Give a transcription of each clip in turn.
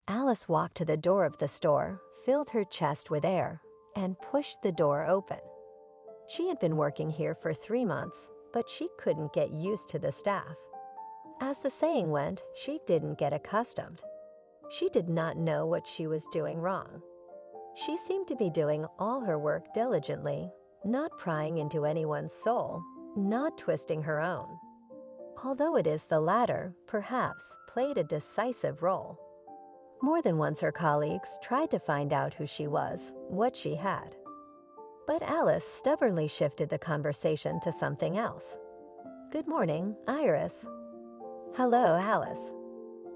Alice walked to the door of the store, filled her chest with air, and pushed the door open. She had been working here for 3 months, but she couldn't get used to the staff. As the saying went, she didn't get accustomed. She did not know what she was doing wrong. She seemed to be doing all her work diligently, not prying into anyone's soul, not twisting her own. Although it is the latter, perhaps, played a decisive role. More than once her colleagues tried to find out who she was, what she had. But Alice stubbornly shifted the conversation to something else. "Good morning, Iris." "Hello, Alice.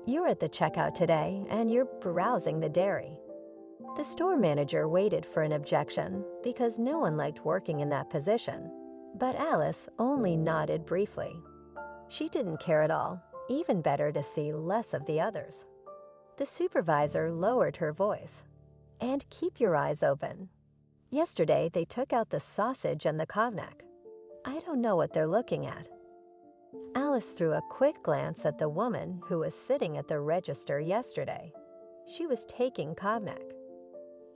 You're at the checkout today and you're browsing the dairy." The store manager waited for an objection because no one liked working in that position, but Alice only nodded briefly. She didn't care at all, even better to see less of the others. The supervisor lowered her voice. "And keep your eyes open. Yesterday they took out the sausage and the kovnak. I don't know what they're looking at." Alice threw a quick glance at the woman who was sitting at the register yesterday. She was taking kovnak.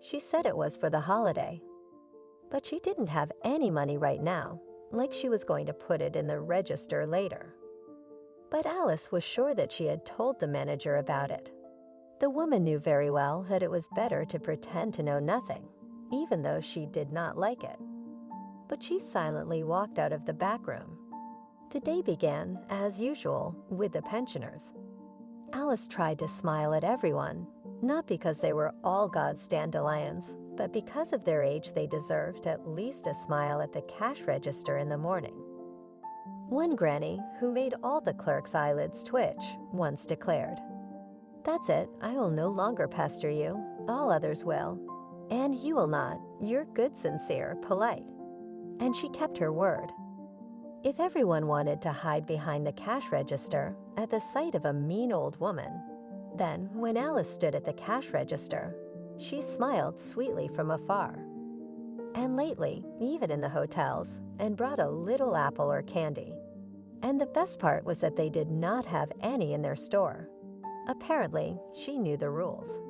She said it was for the holiday. But she didn't have any money right now, like she was going to put it in the register later. But Alice was sure that she had told the manager about it. The woman knew very well that it was better to pretend to know nothing, even though she did not like it. But she silently walked out of the back room. The day began, as usual, with the pensioners. Alice tried to smile at everyone, not because they were all God's dandelions, but because of their age they deserved at least a smile at the cash register in the morning. One granny, who made all the clerks' eyelids twitch, once declared, "That's it, I will no longer pester you, all others will. And you will not, you're good, sincere, polite." And she kept her word. If everyone wanted to hide behind the cash register at the sight of a mean old woman, then when Alice stood at the cash register, she smiled sweetly from afar. And lately, even in the hotels, and brought a little apple or candy. And the best part was that they did not have any in their store. Apparently, she knew the rules.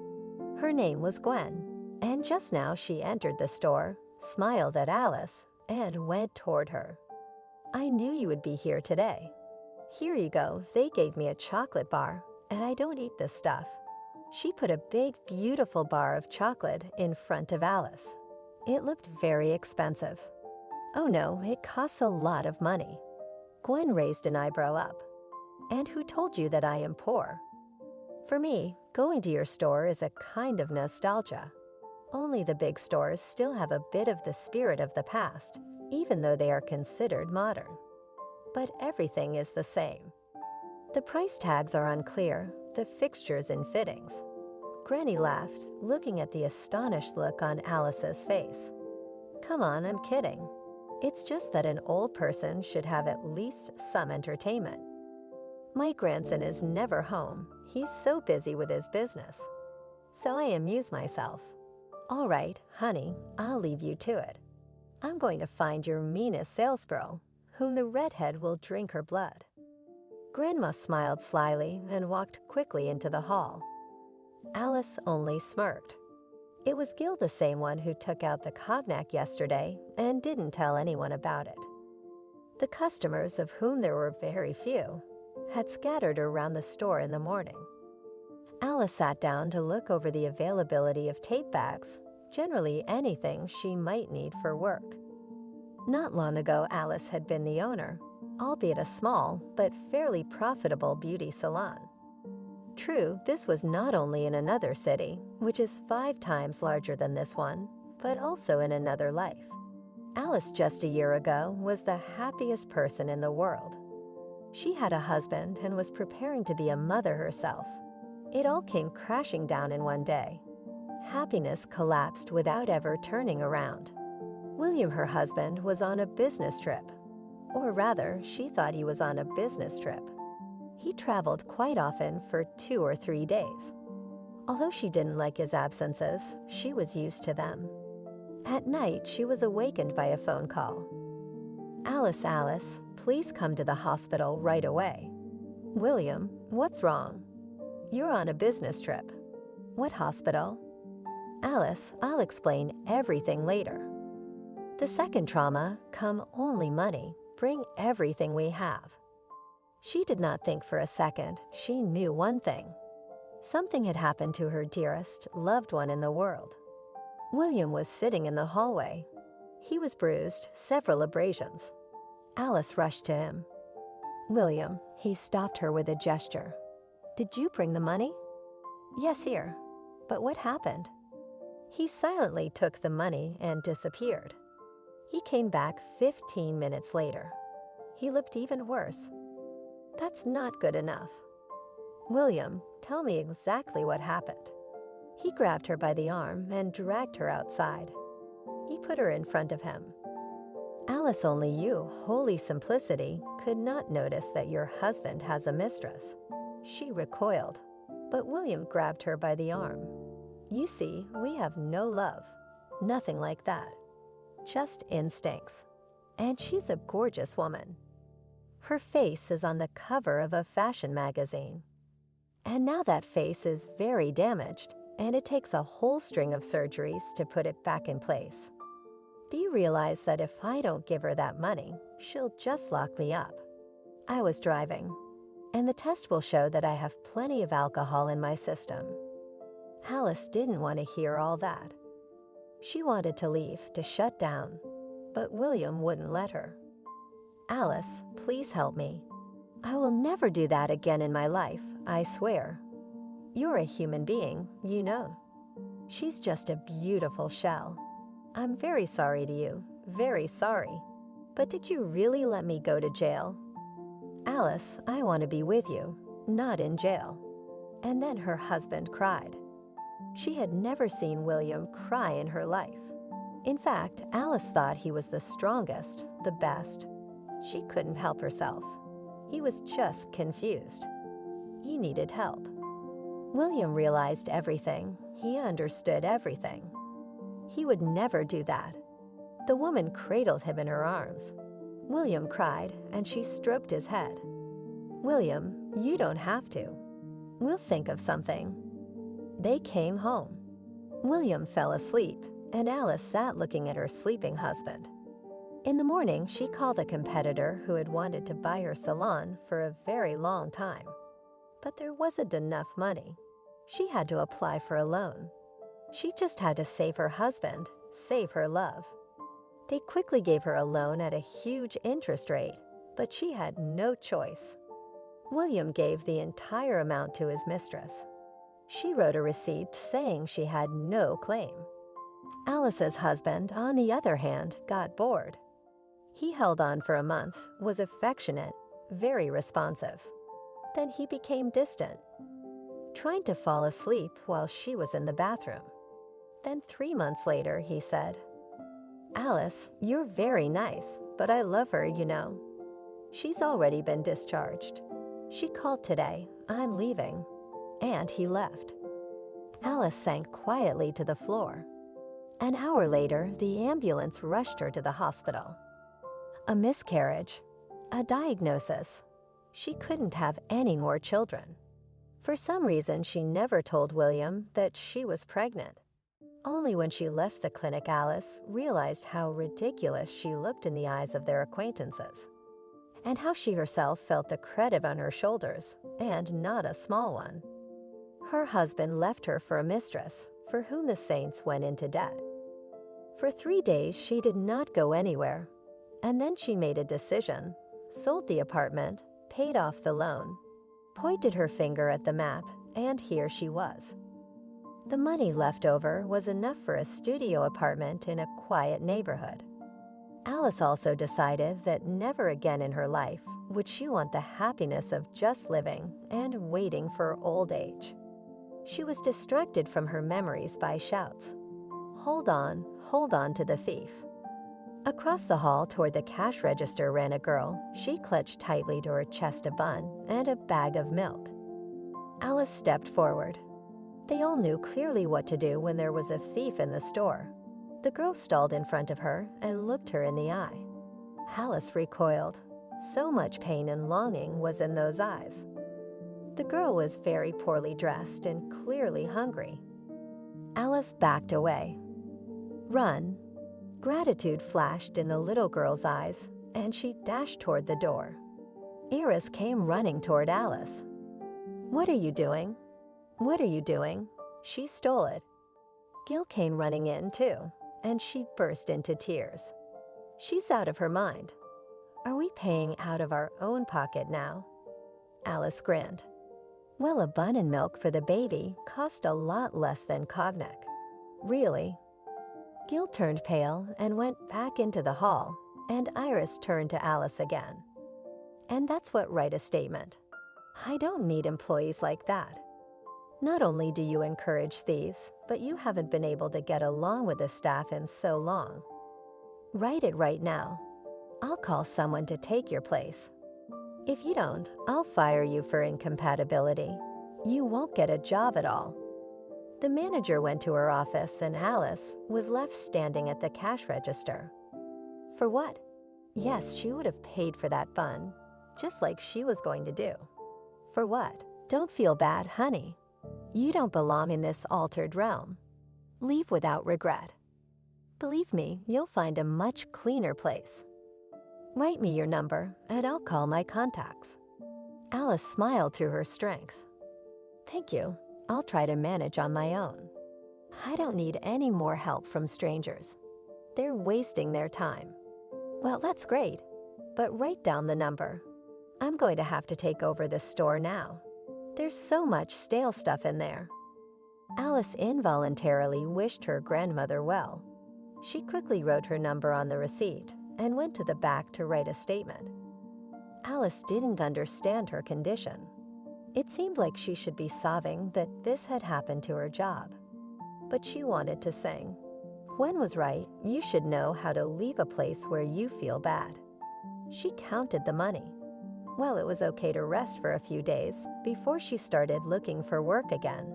Her name was Gwen, and just now she entered the store, smiled at Alice, and went toward her. "I knew you would be here today. Here you go, they gave me a chocolate bar, and I don't eat this stuff." She put a big, beautiful bar of chocolate in front of Alice. It looked very expensive. "Oh no, it costs a lot of money." Gwen raised an eyebrow up. "And who told you that I am poor?" "For me, going to your store is a kind of nostalgia. Only the big stores still have a bit of the spirit of the past, even though they are considered modern. But everything is the same. The price tags are unclear, the fixtures and fittings." Granny laughed, looking at the astonished look on Alice's face. "Come on, I'm kidding. It's just that an old person should have at least some entertainment. My grandson is never home. He's so busy with his business. So I amuse myself. All right, honey, I'll leave you to it. I'm going to find your meanest salesgirl, whom the redhead will drink her blood." Grandma smiled slyly and walked quickly into the hall. Alice only smirked. It was Gil, the same one who took out the kovnak yesterday and didn't tell anyone about it. The customers, of whom there were very few, had scattered around the store in the morning. Alice sat down to look over the availability of tape bags, generally anything she might need for work. Not long ago, Alice had been the owner, albeit a small but fairly profitable beauty salon. True, this was not only in another city, which is 5 times larger than this one, but also in another life. Alice just a year ago was the happiest person in the world. She had a husband and was preparing to be a mother herself. It all came crashing down in one day. Happiness collapsed without ever turning around. William, her husband, was on a business trip. Or rather, she thought he was on a business trip. He traveled quite often for 2 or 3 days. Although she didn't like his absences, she was used to them. At night, she was awakened by a phone call. Alice, please come to the hospital right away." "William, what's wrong?" "You're on a business trip." What hospital? Alice, I'll explain everything later. The second trauma, come only money, bring everything we have. She did not think for a second. She knew one thing. Something had happened to her dearest, loved one in the world. William was sitting in the hallway. He was bruised, several abrasions. Alice rushed to him. William, he stopped her with a gesture. Did you bring the money? Yes, here. But what happened? He silently took the money and disappeared. He came back 15 minutes later. He looked even worse. That's not good enough. William, tell me exactly what happened. He grabbed her by the arm and dragged her outside. He put her in front of him. Alice, only you, holy simplicity, could not notice that your husband has a mistress. She recoiled, but William grabbed her by the arm. You see, we have no love, nothing like that. Just instincts. And she's a gorgeous woman. Her face is on the cover of a fashion magazine. And now that face is very damaged, and it takes a whole string of surgeries to put it back in place. Do you realize that if I don't give her that money, she'll just lock me up? I was driving, and the test will show that I have plenty of alcohol in my system. Alice didn't want to hear all that. She wanted to leave, to shut down, but William wouldn't let her. Alice, please help me. I will never do that again in my life, I swear. You're a human being, you know. She's just a beautiful shell. I'm very sorry to you, very sorry. But did you really let me go to jail? Alice, I want to be with you, not in jail. And then her husband cried. She had never seen William cry in her life. In fact, Alice thought he was the strongest, the best. She couldn't help herself. He was just confused. He needed help. William realized everything. He understood everything. He would never do that. The woman cradled him in her arms. William cried, and she stroked his head. William, you don't have to. We'll think of something. They came home. William fell asleep, and Alice sat looking at her sleeping husband. In the morning, she called a competitor who had wanted to buy her salon for a very long time. But there wasn't enough money. She had to apply for a loan. She just had to save her husband, save her love. They quickly gave her a loan at a huge interest rate, but she had no choice. William gave the entire amount to his mistress. She wrote a receipt saying she had no claim. Alice's husband, on the other hand, got bored. He held on for a month, was affectionate, very responsive. Then he became distant, trying to fall asleep while she was in the bathroom. Then 3 months later, he said, Alice, you're very nice, but I love her, you know. She's already been discharged. She called today, I'm leaving. And he left. Alice sank quietly to the floor. An hour later, the ambulance rushed her to the hospital. A miscarriage, a diagnosis. She couldn't have any more children. For some reason, she never told William that she was pregnant. Only when she left the clinic, Alice realized how ridiculous she looked in the eyes of their acquaintances, and how she herself felt the credit on her shoulders, and not a small one. Her husband left her for a mistress, for whom the saints went into debt. For 3 days, she did not go anywhere, and then she made a decision, sold the apartment, paid off the loan, pointed her finger at the map, and here she was. The money left over was enough for a studio apartment in a quiet neighborhood. Alice also decided that never again in her life would she want the happiness of just living and waiting for old age. She was distracted from her memories by shouts. Hold on to the thief. Across the hall toward the cash register ran a girl. She clutched tightly to her chest a bun and a bag of milk. Alice stepped forward. They all knew clearly what to do when there was a thief in the store. The girl stalled in front of her and looked her in the eye. Alice recoiled. So much pain and longing was in those eyes. The girl was very poorly dressed and clearly hungry. Alice backed away. "Run." Gratitude flashed in the little girl's eyes, and she dashed toward the door. Iris came running toward Alice. "What are you doing? What are you doing?" She stole it. Gil came running in, too, and she burst into tears. "She's out of her mind. Are we paying out of our own pocket now?" Alice grinned. "Well, a bun and milk for the baby cost a lot less than cognac. Really?" Gil turned pale and went back into the hall, and Iris turned to Alice again. "And that's what write a statement. I don't need employees like that. Not only do you encourage thieves, but you haven't been able to get along with the staff in so long. Write it right now. I'll call someone to take your place. If you don't, I'll fire you for incompatibility. You won't get a job at all." The manager went to her office, and Alice was left standing at the cash register. For what? Yes, she would have paid for that bun, just like she was going to do. For what? Don't feel bad, honey. You don't belong in this altered realm. Leave without regret. Believe me, you'll find a much cleaner place. Write me your number, and I'll call my contacts." Alice smiled through her strength. "Thank you. I'll try to manage on my own. I don't need any more help from strangers. They're wasting their time." "Well, that's great, but write down the number. I'm going to have to take over this store now. There's so much stale stuff in there." Alice involuntarily wished her grandmother well. She quickly wrote her number on the receipt and went to the back to write a statement. Alice didn't understand her condition. It seemed like she should be sobbing that this had happened to her job. But she wanted to sing. When was right, you should know how to leave a place where you feel bad. She counted the money. Well, it was okay to rest for a few days before she started looking for work again.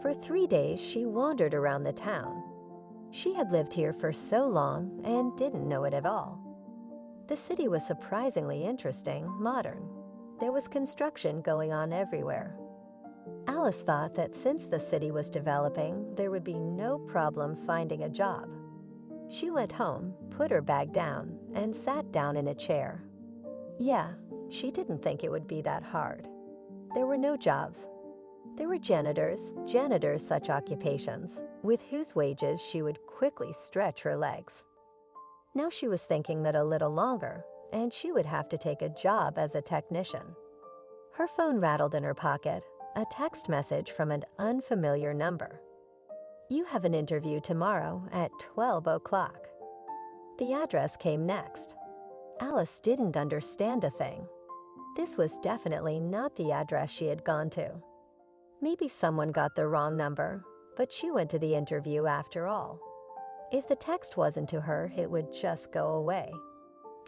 For 3 days, she wandered around the town. She had lived here for so long and didn't know it at all. The city was surprisingly interesting, modern. There was construction going on everywhere. Alice thought that since the city was developing, there would be no problem finding a job. She went home, put her bag down, and sat down in a chair. Yeah, she didn't think it would be that hard. There were no jobs. There were janitors, such occupations, with whose wages she would quickly stretch her legs. Now she was thinking that a little longer, and she would have to take a job as a technician. Her phone rattled in her pocket, a text message from an unfamiliar number. "You have an interview tomorrow at 12 o'clock. The address came next. Alice didn't understand a thing. This was definitely not the address she had gone to. Maybe someone got the wrong number, but she went to the interview after all. If the text wasn't to her, it would just go away.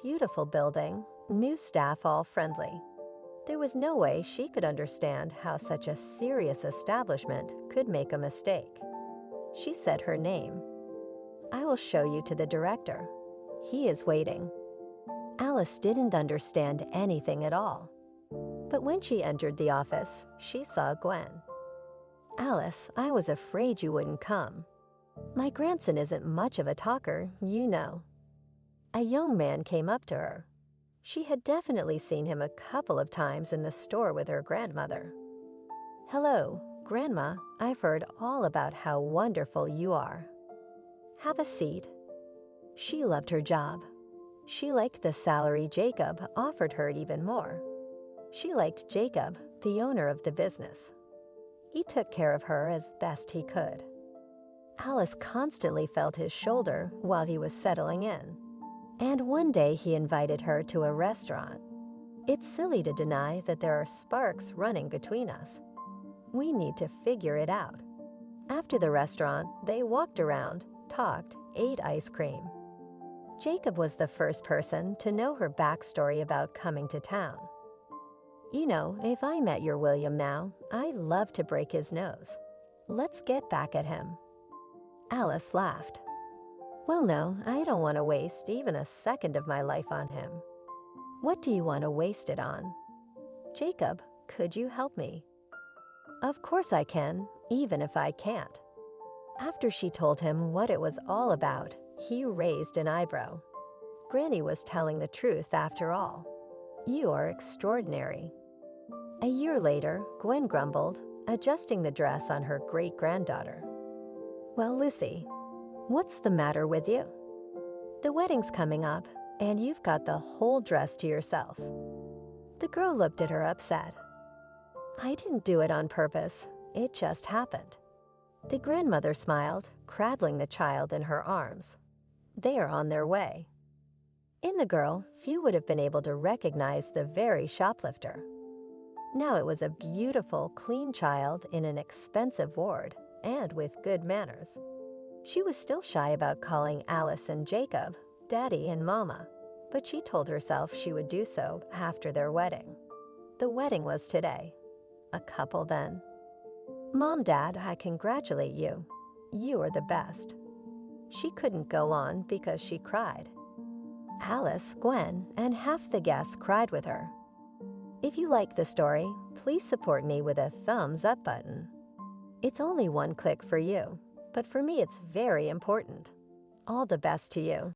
Beautiful building, new staff all friendly. There was no way she could understand how such a serious establishment could make a mistake. She said her name. "I will show you to the director. He is waiting." Alice didn't understand anything at all. But when she entered the office, she saw Gwen. "Alice, I was afraid you wouldn't come. My grandson isn't much of a talker, you know." A young man came up to her. She had definitely seen him a couple of times in the store with her grandmother. "Hello, Grandma, I've heard all about how wonderful you are. Have a seat." She loved her job. She liked the salary Jacob offered her even more. She liked Jacob, the owner of the business. He took care of her as best he could. Alice constantly felt his shoulder while he was settling in. And one day he invited her to a restaurant. It's silly to deny that there are sparks running between us. We need to figure it out. After the restaurant, they walked around, talked, ate ice cream. Jacob was the first person to know her backstory about coming to town. "You know, if I met your William now, I'd love to break his nose. Let's get back at him." Alice laughed. "Well, no, I don't want to waste even a second of my life on him." "What do you want to waste it on?" "Jacob, Could you help me?" "Of course I can, even if I can't." After she told him what it was all about, he raised an eyebrow. Granny was telling the truth after all. You are extraordinary. A year later, Gwen grumbled, adjusting the dress on her great-granddaughter. "Well, Lucy, what's the matter with you? The wedding's coming up, and you've got the whole dress to yourself." The girl looked at her upset. "I didn't do it on purpose. It just happened." The grandmother smiled, cradling the child in her arms. They are on their way. In the girl, few would have been able to recognize the very shoplifter. Now it was a beautiful, clean child in an expensive ward and with good manners. She was still shy about calling Alice and Jacob Daddy and Mama, but she told herself she would do so after their wedding. The wedding was today. A couple then. "Mom, Dad, I congratulate you. You are the best." She couldn't go on because she cried. Alice, Gwen, and half the guests cried with her. If you like the story, please support me with a thumbs up button. It's only one click for you, but for me it's very important. All the best to you.